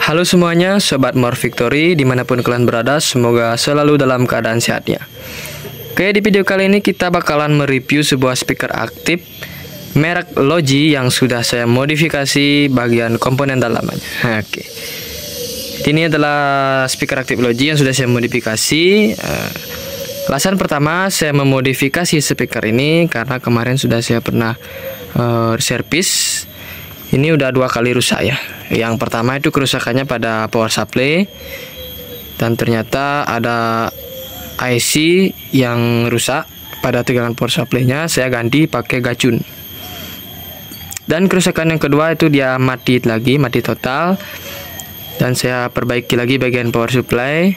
Halo semuanya, Sobat More Victory dimanapun kalian berada, semoga selalu dalam keadaan sehatnya. Oke, di video kali ini kita bakalan mereview sebuah speaker aktif merek Logi yang sudah saya modifikasi bagian komponen dalamnya. Oke, ini adalah speaker aktif Logi yang sudah saya modifikasi. Alasan pertama saya memodifikasi speaker ini karena kemarin sudah saya pernah servis. Ini udah 2 kali rusak ya. Yang pertama itu kerusakannya pada power supply, dan ternyata ada IC yang rusak pada tegangan power supply-nya. Saya ganti pakai gacun. Dan kerusakan yang kedua itu dia mati total. Dan saya perbaiki lagi bagian power supply.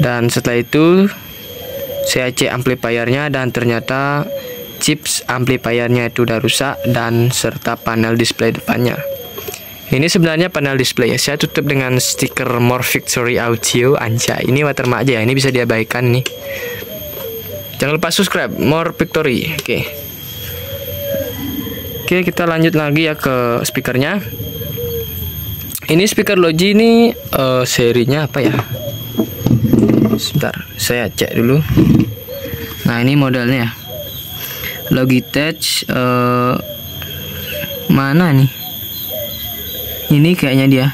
Dan setelah itu saya cek amplifiernya dan ternyata chips amplifiernya itu udah rusak, dan serta panel display depannya. Ini sebenarnya panel display ya. Saya tutup dengan stiker More Victory Audio. Anjay, ini watermark aja ya. Ini bisa diabaikan nih. Jangan lupa subscribe More Victory. Oke, kita lanjut lagi ya ke speakernya. Ini speaker Logi ini serinya apa ya? Sebentar, saya cek dulu. Nah, ini modelnya Logitech mana nih? Ini kayaknya dia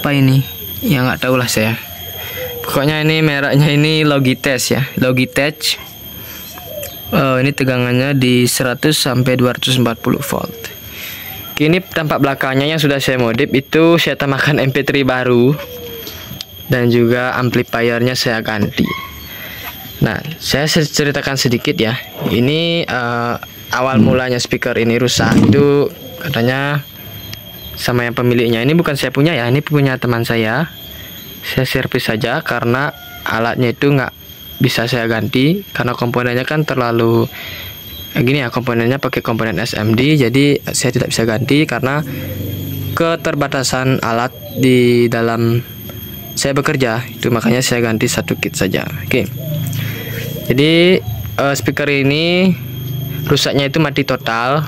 apa ini? Ya nggak tahu lah saya. Pokoknya ini mereknya ini Logitech ya. Logitech. Ini tegangannya di 100 sampai 240 volt. Ini tampak belakangnya yang sudah saya modif itu saya tambahkan MP3 baru, dan juga amplifiernya saya ganti. Nah, saya ceritakan sedikit ya. Ini awal mulanya speaker ini rusak itu katanya sama yang pemiliknya. Ini bukan saya punya ya, ini punya teman saya. Saya servis saja karena alatnya itu nggak bisa saya ganti karena komponennya kan terlalu gini ya, komponennya pakai komponen SMD, jadi saya tidak bisa ganti karena keterbatasan alat di dalam saya bekerja. Itu makanya saya ganti satu kit saja. Oke. Jadi speaker ini rusaknya itu mati total,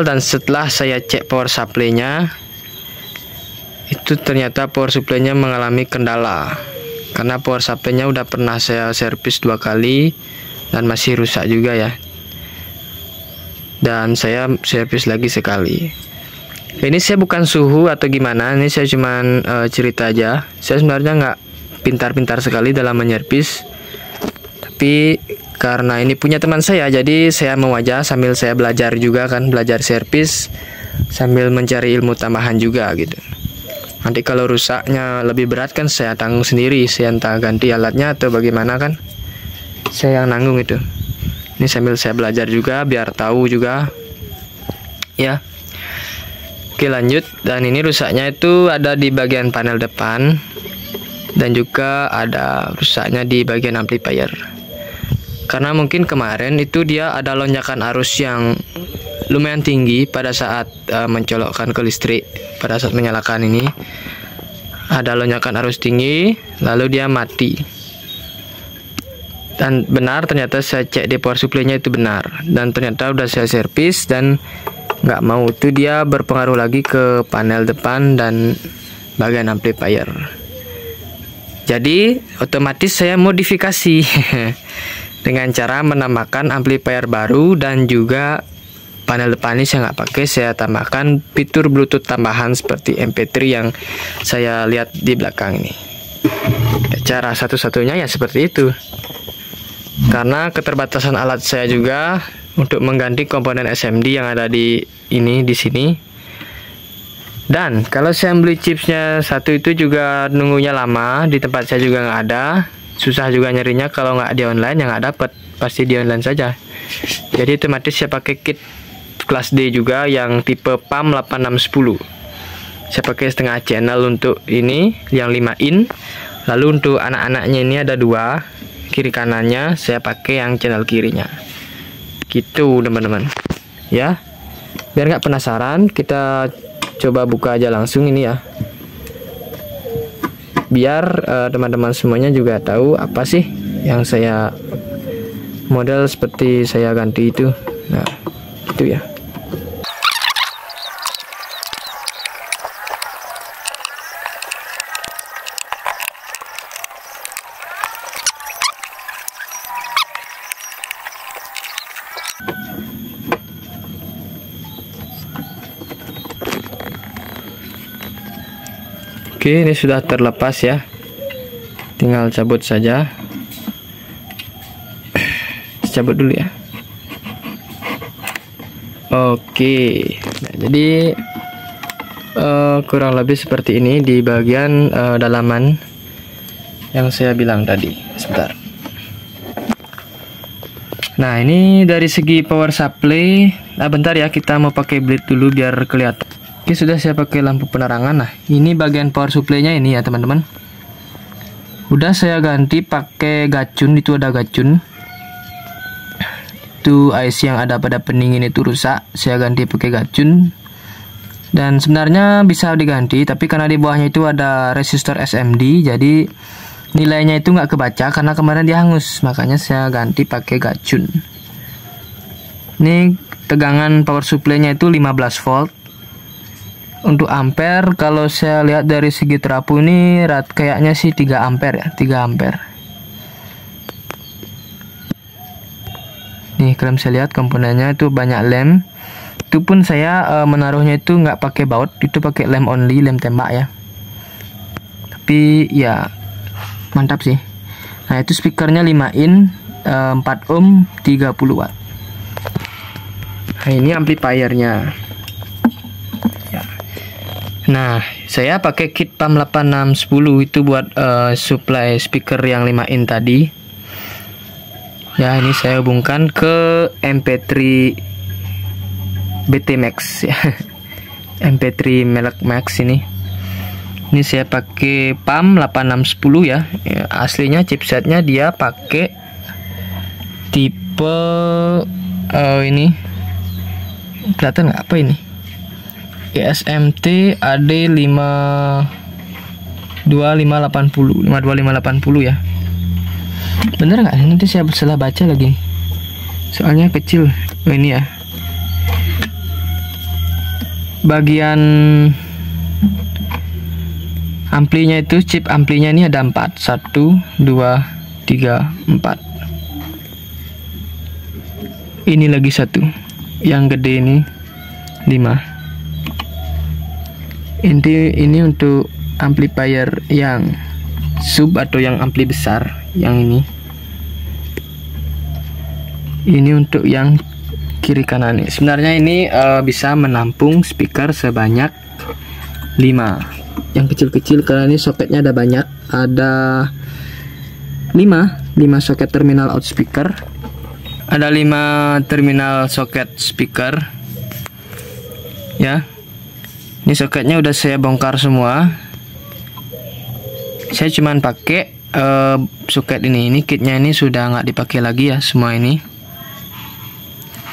dan setelah saya cek power supply-nya itu ternyata power supply-nya mengalami kendala karena power supply-nya udah pernah saya servis 2 kali dan masih rusak juga ya, dan saya servis lagi sekali. Ini saya bukan suhu atau gimana, ini saya cuman cerita aja. Saya sebenarnya nggak pintar-pintar sekali dalam menyervis, tapi karena ini punya teman saya, jadi saya mau aja sambil saya belajar juga kan, belajar servis sambil mencari ilmu tambahan juga gitu. Nanti kalau rusaknya lebih berat kan saya tanggung sendiri, saya entah ganti alatnya atau bagaimana kan, saya yang nanggung itu. Ini sambil saya belajar juga biar tahu juga ya. Oke, lanjut. Dan ini rusaknya itu ada di bagian panel depan, dan juga ada rusaknya di bagian amplifier. Karena mungkin kemarin itu dia ada lonjakan arus yang lumayan tinggi pada saat mencolokkan ke listrik. Pada saat menyalakan ini ada lonjakan arus tinggi, lalu dia mati. Dan benar, ternyata saya cek di power supply-nya itu benar, dan ternyata udah saya servis dan nggak mau itu dia berpengaruh lagi ke panel depan dan bagian amplifier. Jadi otomatis saya modifikasi dengan cara menambahkan amplifier baru, dan juga panel depan ini saya nggak pakai, saya tambahkan fitur Bluetooth tambahan seperti MP3 yang saya lihat di belakang ini. Cara satu-satunya ya seperti itu, karena keterbatasan alat saya juga untuk mengganti komponen SMD yang ada di sini. Dan kalau saya beli chipsnya satu itu juga nunggunya lama, di tempat saya juga nggak ada. Susah juga nyarinya, kalau nggak di online ya nggak dapet, pasti di online saja. Jadi otomatis saya pakai kit kelas D juga yang tipe PAM 8610. Saya pakai setengah channel untuk ini yang 5 in. Lalu untuk anak-anaknya ini ada 2, kiri kanannya saya pakai yang channel kirinya. Gitu teman-teman ya. Biar nggak penasaran, kita coba buka aja langsung ini ya, biar teman-teman semuanya juga tahu apa sih yang saya model seperti saya ganti itu. Nah, gitu ya. Oke, ini sudah terlepas ya, tinggal cabut saja. Cabut dulu ya. Oke, nah, jadi kurang lebih seperti ini di bagian dalaman yang saya bilang tadi. Sebentar. Nah, ini dari segi power supply. Nah, bentar ya, kita mau pakai bleed dulu biar kelihatan. Oke, sudah saya pakai lampu penerangan. Nah, ini bagian power supply-nya ini ya, teman-teman. Udah saya ganti pakai gacun, itu ada gacun. Itu IC yang ada pada pendingin itu rusak, saya ganti pakai gacun. Dan sebenarnya bisa diganti, tapi karena di bawahnya itu ada resistor SMD, jadi nilainya itu nggak kebaca karena kemarin dia hangus, makanya saya ganti pakai gacun. Ini tegangan power supply-nya itu 15 volt. Untuk ampere, kalau saya lihat dari segi terapu ini kayaknya sih 3 ampere ya, 3 ampere. Nih, kalian bisa lihat komponennya itu banyak lem. Itu pun saya menaruhnya itu nggak pakai baut, itu pakai lem only, lem tembak ya. Tapi ya mantap sih. Nah, itu speakernya 5 in, 4 ohm, 30 watt. Nah, ini amplifiernya. Ya. Nah, saya pakai kit PAM 8610 itu buat supply speaker yang 5 in tadi. Ya, ini saya hubungkan ke MP3 BT Max ya. MP3 Melek Max ini. Ini saya pakai PAM 8610 ya. Aslinya chipsetnya dia pakai tipe ini. Kelihatan nggak apa ini? ESMT AD52580 52580 ya. Bener nggak? Nanti saya salah baca lagi. Soalnya kecil. Oh, ini ya. Bagian amplinya itu, chip amplinya ini ada 4. 1, 2, 3, 4. Ini lagi 1. Yang gede ini 5. Ini untuk amplifier yang sub atau yang ampli besar, yang ini. Ini untuk yang kiri kanan ini. Sebenarnya ini bisa menampung speaker sebanyak 5. Yang kecil-kecil karena ini soketnya ada banyak. Ada 5 soket terminal out speaker. Ada 5 terminal soket speaker. Ya. Ini soketnya udah saya bongkar semua. Saya cuman pakai soket ini. Ini kitnya ini sudah nggak dipakai lagi ya, semua ini.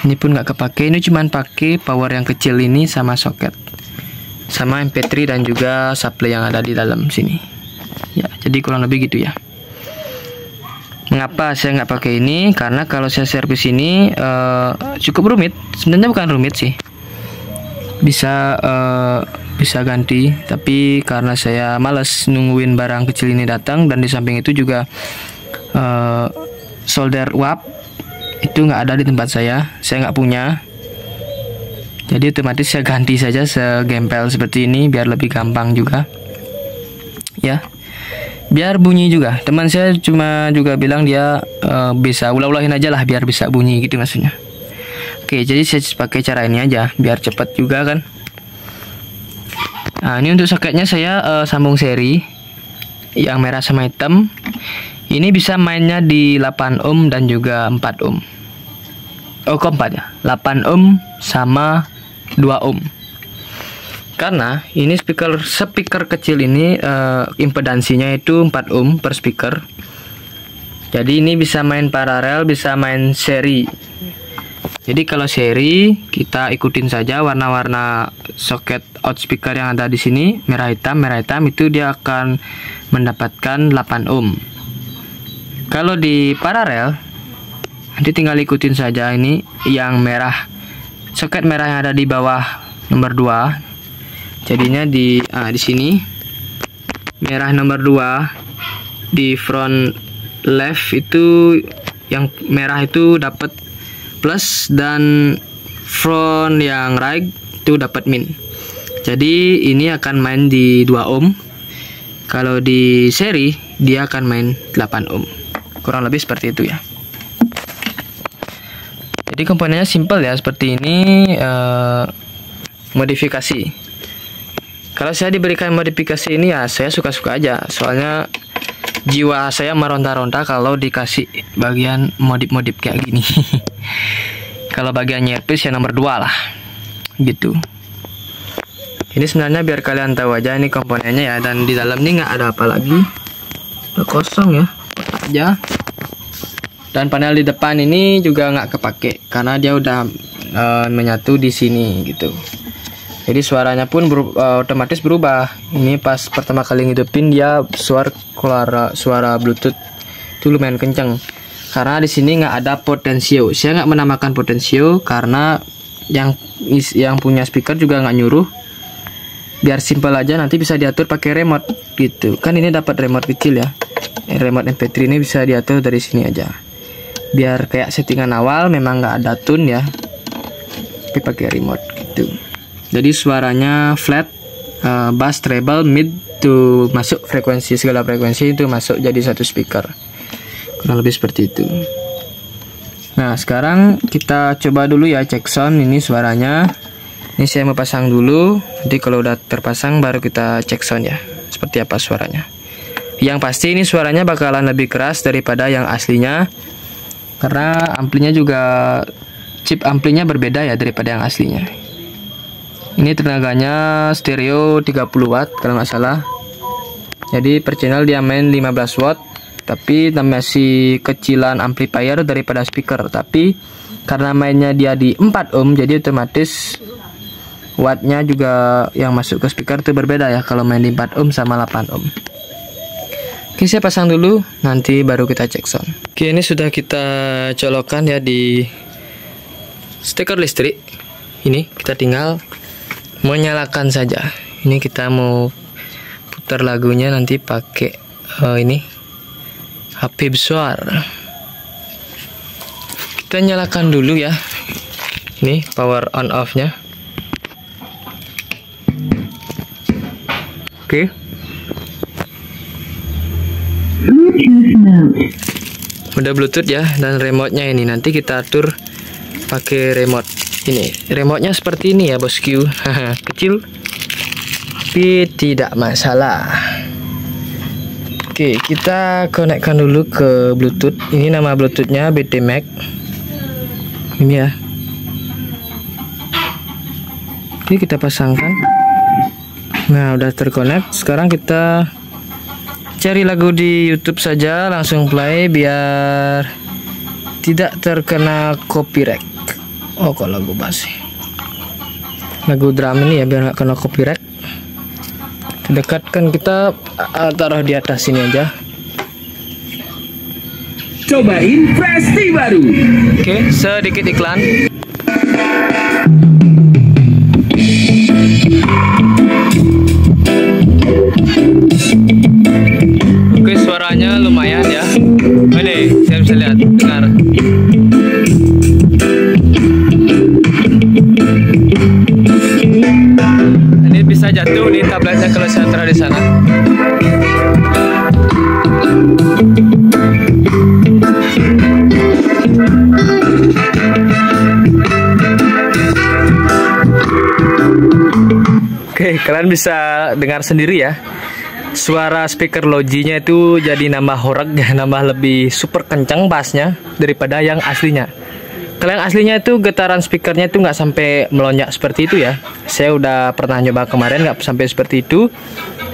Ini pun nggak kepake. Ini cuman pakai power yang kecil ini sama soket, sama MP3 dan juga supply yang ada di dalam sini. Ya, jadi kurang lebih gitu ya. Mengapa saya nggak pakai ini? Karena kalau saya servis ini cukup rumit. Sebenarnya bukan rumit sih. Bisa ganti, tapi karena saya males nungguin barang kecil ini datang, dan di samping itu juga solder uap itu nggak ada di tempat saya nggak punya, jadi otomatis saya ganti saja segempel seperti ini biar lebih gampang juga ya, biar bunyi juga. Teman saya cuma juga bilang dia bisa ulah-ulahin aja lah biar bisa bunyi gitu maksudnya. Oke, jadi saya pakai cara ini aja biar cepat juga kan. Nah, ini untuk soketnya saya sambung seri yang merah sama hitam. Ini bisa mainnya di 8 ohm dan juga 4 ohm. Oh, keempat ya. 8 ohm sama 2 ohm. Karena ini speaker kecil ini impedansinya itu 4 ohm per speaker. Jadi ini bisa main paralel, bisa main seri. Jadi kalau seri kita ikutin saja warna-warna soket out speaker yang ada di sini, merah hitam itu dia akan mendapatkan 8 ohm. Kalau di paralel nanti tinggal ikutin saja ini yang merah, soket merah yang ada di bawah nomor 2. Jadinya di sini merah nomor 2 di front left itu, yang merah itu dapat plus, dan front yang right itu dapat min. Jadi ini akan main di 2 ohm. Kalau di seri dia akan main 8 ohm. Kurang lebih seperti itu ya. Jadi komponennya simple ya, seperti ini. Modifikasi. Kalau saya diberikan modifikasi ini ya saya suka-suka aja. Soalnya jiwa saya meronta-ronta kalau dikasih bagian modif-modif kayak gini. Kalau bagian earpiece ya nomor 2 lah. Gitu. Ini sebenarnya biar kalian tahu aja ini komponennya ya, dan di dalam ini nggak ada apa lagi, udah kosong ya aja. Dan panel di depan ini juga nggak kepake karena dia udah menyatu di sini gitu. Jadi suaranya pun otomatis berubah. Ini pas pertama kali ngidupin dia suara Bluetooth itu lumayan kenceng. Karena di sini nggak ada potensio. Saya nggak menamakan potensio karena yang punya speaker juga nggak nyuruh. Biar simple aja, nanti bisa diatur pakai remote gitu. Kan ini dapat remote kecil ya. Remote MP3 ini bisa diatur dari sini aja. Biar kayak settingan awal memang nggak ada tune ya. Tapi pakai remote gitu. Jadi suaranya flat, bass, treble, mid tuh masuk frekuensi, segala frekuensi itu masuk jadi satu speaker. Kurang lebih seperti itu. Nah sekarang kita coba dulu ya cek sound ini suaranya. Ini saya mau pasang dulu. Nanti kalau udah terpasang baru kita cek sound ya. Seperti apa suaranya. Yang pasti ini suaranya bakalan lebih keras daripada yang aslinya. Karena amplinya juga chip amplinya berbeda ya daripada yang aslinya. Ini tenaganya stereo 30 watt kalau nggak salah. Jadi per channel dia main 15 watt. Tapi masih kecilan amplifier daripada speaker. Tapi karena mainnya dia di 4 ohm, jadi otomatis wattnya juga yang masuk ke speaker itu berbeda ya. Kalau main di 4 ohm sama 8 ohm. Oke, saya pasang dulu. Nanti baru kita cek sound. Oke, ini sudah kita colokkan ya di steker listrik. Ini kita tinggal menyalakan saja. Ini kita mau putar lagunya nanti pakai ini HP besar. Kita nyalakan dulu ya. Ini power on off nya. Oke. Udah Bluetooth ya, dan remote-nya ini nanti kita atur pakai remote. Ini remote-nya seperti ini ya bosku. Kecil tapi tidak masalah. Oke, kita konekkan dulu ke Bluetooth. Ini nama Bluetooth-nya BT Max. Ini ya. Oke, kita pasangkan. Nah, udah terkonek. Sekarang kita cari lagu di YouTube saja, langsung play biar tidak terkena copyright. Oh, kok lagu bass sih? Lagu drum ini ya biar nggak kena copyright. Dekatkan, kita taruh di atas sini aja. Cobain Presti baru. Oke, sedikit iklan. Oke, suaranya lumayan ya. Ini saya bisa lihat, dengar. Ini bisa jatuh nih tabletnya kalau saya taruh di sana. Oke, kalian bisa dengar sendiri ya. Suara speaker Logi-nya itu jadi nambah horeg, nambah lebih super kencang bassnya daripada yang aslinya. Kalau yang aslinya itu getaran speakernya itu nggak sampai melonjak seperti itu ya. Saya udah pernah nyoba kemarin nggak sampai seperti itu.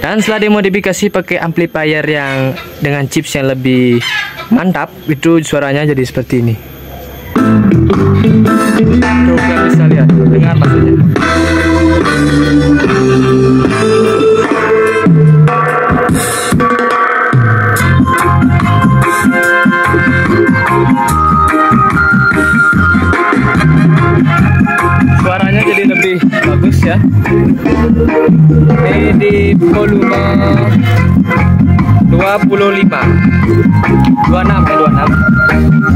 Dan setelah dimodifikasi pakai amplifier yang dengan chips yang lebih mantap, itu suaranya jadi seperti ini. Tuh kalian bisa lihat, dengar maksudnya. Suaranya jadi lebih bagus ya. Ini di volume 25 26 ya, 26.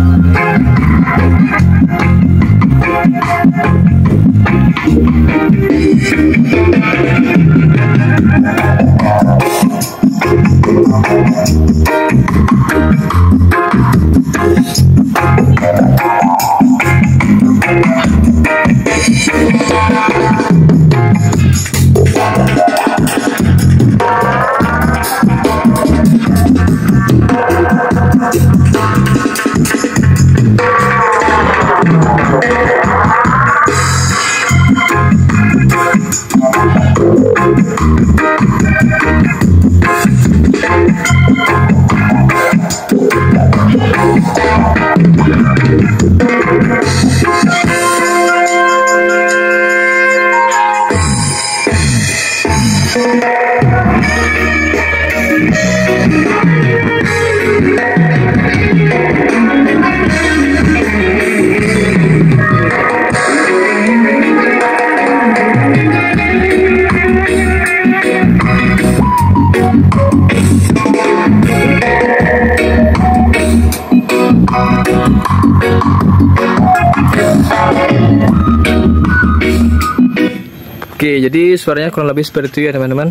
Oke, jadi suaranya kurang lebih seperti itu ya teman-teman.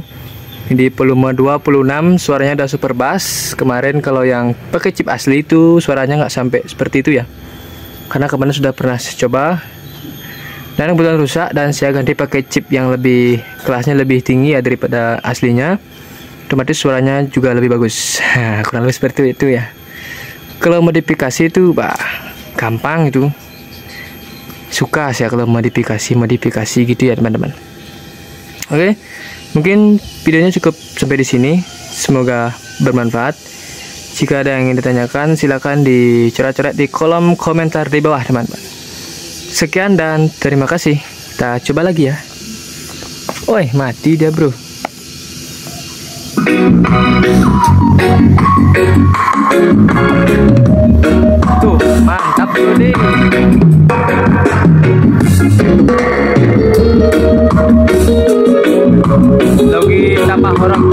Di volume 26 suaranya udah super bass. Kemarin kalau yang pakai chip asli itu suaranya nggak sampai seperti itu ya, karena kemarin sudah pernah saya coba dan kebetulan rusak, dan saya ganti pakai chip yang lebih kelasnya lebih tinggi ya daripada aslinya. Otomatis suaranya juga lebih bagus. Kurang lebih seperti itu ya. Kalau modifikasi itu gampang itu. Suka saya kalau modifikasi gitu ya teman-teman. Oke, mungkin videonya cukup sampai di sini. Semoga bermanfaat. Jika ada yang ingin ditanyakan, silakan dicoret-coret di kolom komentar di bawah teman-teman. Sekian dan terima kasih. Kita coba lagi ya. Oi, mati dia bro. Tuh, mantap bro deh. Lagi tambah orang.